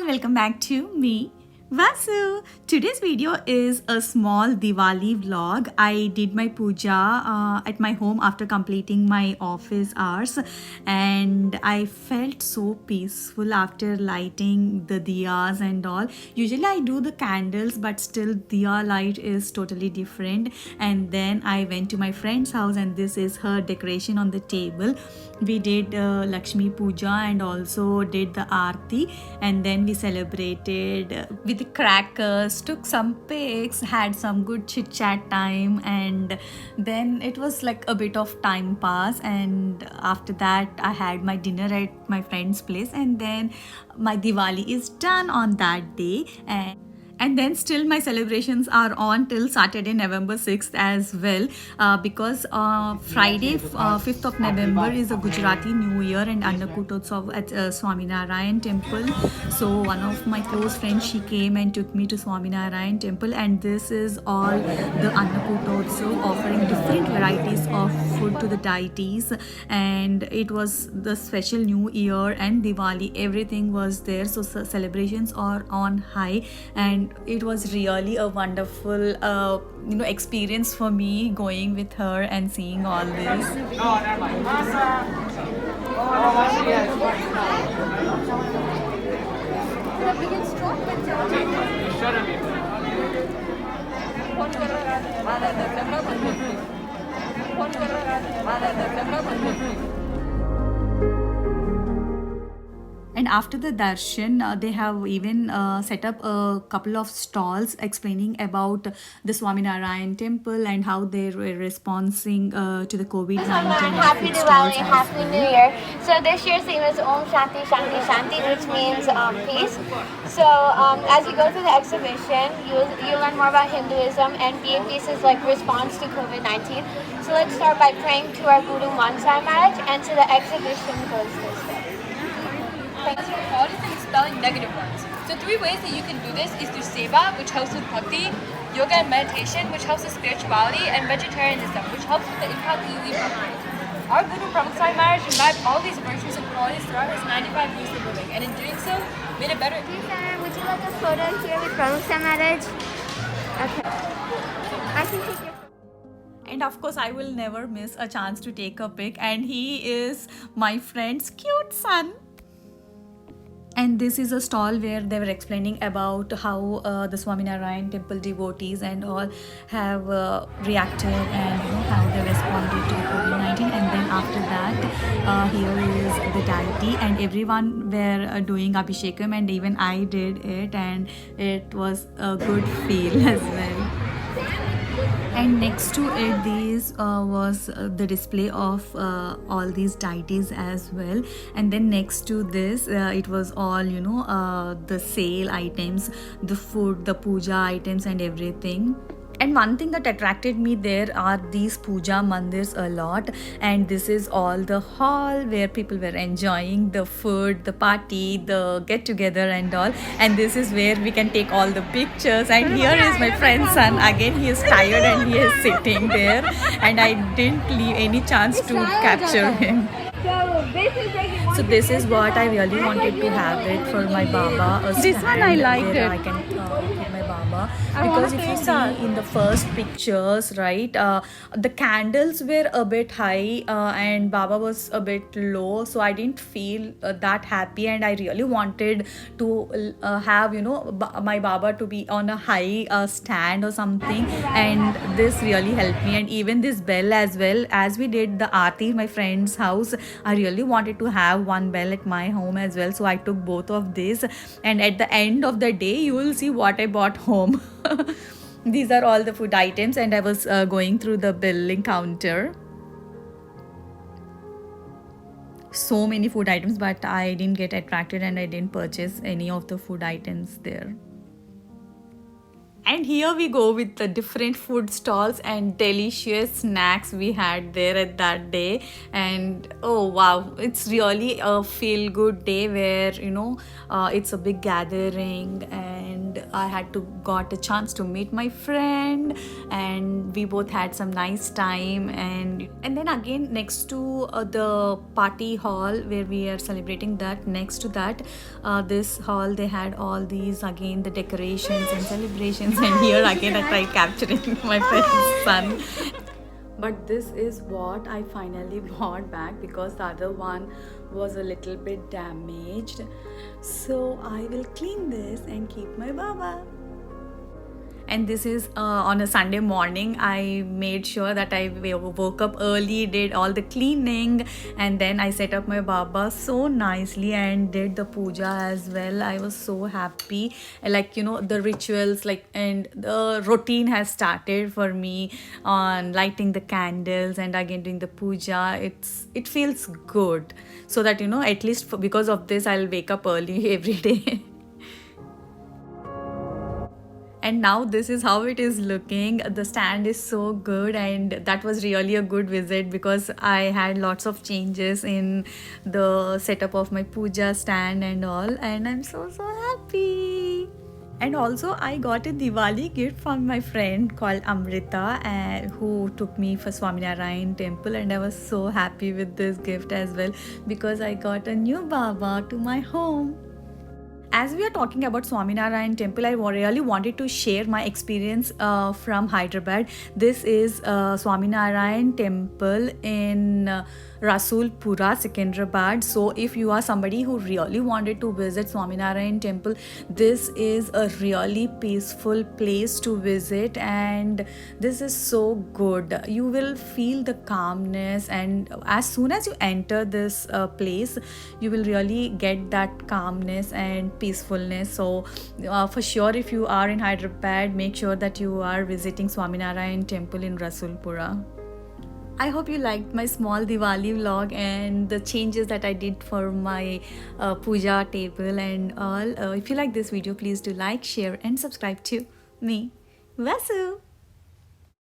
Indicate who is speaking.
Speaker 1: all, welcome back to me, Vasu. Today's video is a small Diwali vlog. I did my puja at my home after completing my office hours, and I felt so peaceful after lighting the diyas and all. Usually I do the candles, but still diya light is totally different. And then I went to my friend's house, and this is her decoration on the table. We did Lakshmi Puja and also did the Aarti, and then we celebrated with the crackers, took some pics, had some good chit chat time, and then it was like a bit of time pass. And after that, I had my dinner at my friend's place, and then my Diwali is done on that day. And then still my celebrations are on till Saturday, November 6th as well, because Friday, 5th of November is a Gujarati New Year and Annakutotsav at Swaminarayan temple. So one of my close friends, she came and took me to Swaminarayan temple, and this is all the Annakutotsav, offering different varieties of food to the deities. And it was the special New Year and Diwali, everything was there. So celebrations are on high, and it was really a wonderful experience for me going with her and seeing all this. And after the darshan, they have even set up a couple of stalls explaining about the Swaminarayan temple and how they were responding to the COVID-19.
Speaker 2: Happy Diwali, Happy New Year. So this year's theme is Om Shanti Shanti Shanti, which means peace. So as you go through the exhibition, you learn more about Hinduism, and be peace is like response to COVID-19. So let's start by praying to our Guru Mansai Maharaj, and so the exhibition goes this way.
Speaker 3: Positive and expelling negative ones. So 3 ways that you can do this is through seva, which helps with bhakti, yoga and meditation, which helps with spirituality, and vegetarianism, which helps with the impact that you leave behind. Our Guru Brahmasai Maharaj imbibed all these virtues and qualities throughout his 95 years of living, and in doing so, made it better.
Speaker 2: Please, would you like a photo here with Brahmasai Maharaj? Okay. I can take your.
Speaker 1: And of course, I will never miss a chance to take a pic, and he is my friend's cute son. And this is a stall where they were explaining about how the Swaminarayan temple devotees and all have reacted, and how they responded to COVID-19. And then after that, here is the deity, and everyone were doing Abhishekam, and even I did it, and it was a good feel as well. And next to it, these was the display of all these deities as well. And then next to this, it was all the sale items, the food, the puja items and everything. And one thing that attracted me there are these puja mandirs a lot, and this is all the hall where people were enjoying the food, the party, the get together and all. And this is where we can take all the pictures. And here is my friend's son again. He is tired and he is sitting there, and I didn't leave any chance to capture him. So this is what I really wanted to have it for my Baba.
Speaker 3: This one I liked it.
Speaker 1: I can put my Baba, because if you see in the first pictures, right, the candles were a bit high and Baba was a bit low, so I didn't feel that happy, and I really wanted to have my Baba to be on a high stand or something, and this really helped me. And even this bell as well, as we did the aarti in my friend's house, I really wanted to have one bell at my home as well, so I took both of these. And at the end of the day, you will see what I bought home. These are all the food items, and I was going through the billing counter. So many food items, but I didn't get attracted and I didn't purchase any of the food items there. And here we go with the different food stalls and delicious snacks we had there at that day. And oh wow, it's really a feel good day where it's a big gathering, and and I had to got a chance to meet my friend, and we both had some nice time. And then again, next to the party hall where we are celebrating, that next to that, this hall, they had all these again the decorations and celebrations. And here again I tried capturing my friend's son. But this is what I finally brought back because the other one was a little bit damaged. So I will clean this and keep my Baba. And this is on a Sunday morning. I made sure that I woke up early, did all the cleaning, and then I set up my Baba so nicely and did the puja as well. I was so happy. Like, you know, the rituals, like, and the routine has started for me on lighting the candles and again doing the puja. It feels good. So that, you know, at least because of this, I'll wake up early every day. And now this is how it is looking. The stand is so good, and that was really a good visit because I had lots of changes in the setup of my puja stand and all, and I'm so happy. And also I got a Diwali gift from my friend called Amrita, who took me for Swaminarayan temple, and I was so happy with this gift as well because I got a new Baba to my home. As we are talking about Swaminarayan temple, I really wanted to share my experience from Hyderabad. This is Swaminarayan temple in Rasulpura, Secunderabad. So if you are somebody who really wanted to visit Swaminarayan temple, this is a really peaceful place to visit, and this is so good. You will feel the calmness, and as soon as you enter this place, you will really get that calmness and peacefulness. So for sure, if you are in Hyderabad, make sure that you are visiting Swaminarayan temple in Rasulpura. I hope you liked my small Diwali vlog and the changes that I did for my puja table and all. If you like this video, please do like, share and subscribe to me, Vasu.